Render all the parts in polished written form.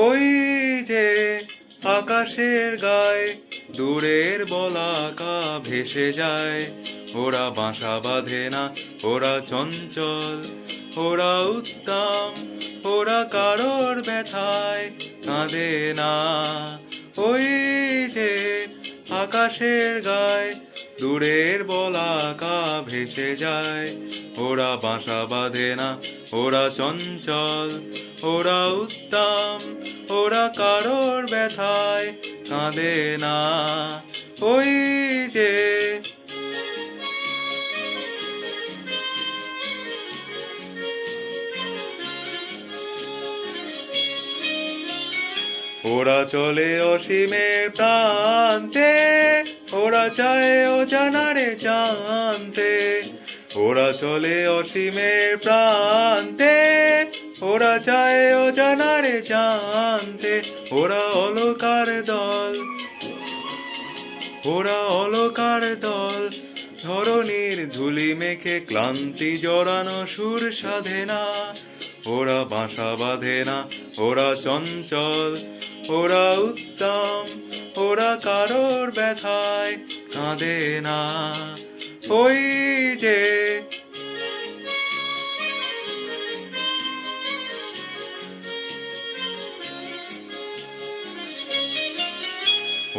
ওই যে আকাশের গায়ে দূরের বলাকা ভেসে যায়, ওরা বাসা বাঁধে না, ওরা চঞ্চল, ওরা উত্তম, ওরা কারোর ব্যথায় কাঁদে না। ওই যে আকাশের গায়ে দূরের বলাকা ভেসে যায়, ওরা বাসা বাঁধে না, ওরা চঞ্চল, ওরা উত্তম, ওরা কারোর ব্যথায় কাঁদে না। ওই যে ওরা চলে অসীমের প্রান্তে, ওরা চায় অজানারে জানতে। ওরা চলে অসীমের প্রান্তে, ওরা চায় অজানারে জানতে। ওরা অলকার দল, ওরা অলকার দল, ধরণীর ধুলি মেখে ক্লান্তি জড়ানো সুর সাধে না। ওরা বাসা বাঁধে না, ওরা চঞ্চল, ওরা উত্তম, ওরা কারোর ব্যথায় কাঁদে না। ওই যে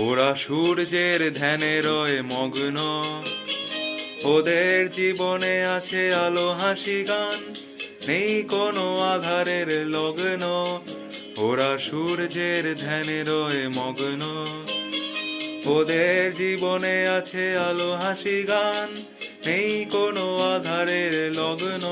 ওরা সূর্যের ধ্যানে রয় মগ্ন, ওদের জীবনে আছে আলো হাসি গান, নেই কোনো আধারের লগ্ন। ওরা সূর্যের ধ্যানে রয় মগ্ন, ওদের জীবনে আছে আলো হাসি গান, নেই কোনো আধারের লগ্ন।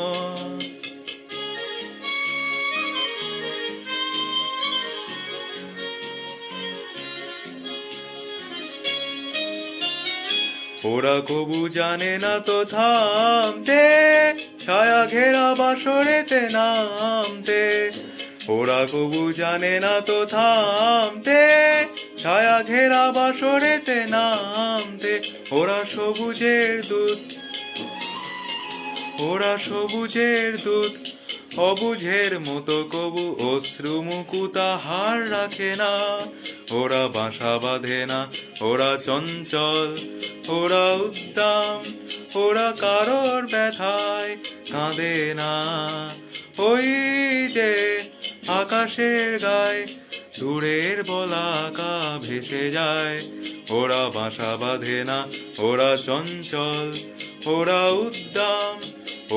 ওরা কবু জানে না তো থামতে, ছায়া ঘেরা বাসরেতে নামতে। ওরা কবু জানে না তো থামতে, ছায়া ঘেরা বাসরেতে নামতে। ওরা সবুজের দূত, ওরা সবুজের দূত, অবুঝের মতো কবু অশ্রু মুকুতা হার রাখে না। ওরা বাসা বাঁধে না, ওরা চঞ্চল, ওরা উদ্দাম, ওরা কারোর ব্যথায় কাঁদে না। ওই যে আকাশের গায়ে দূরের বলাকা ভেসে যায়, ওরা বাসা বাঁধে না, ওরা চঞ্চল, ওরা উদ্দাম,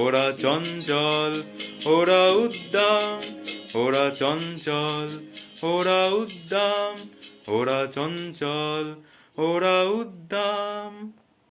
ওরা চঞ্চল, ওরা উদ্দাম, ওরা চঞ্চল, ওরা উদ্দাম, ওরা চঞ্চল, ওরা উদ্দাম।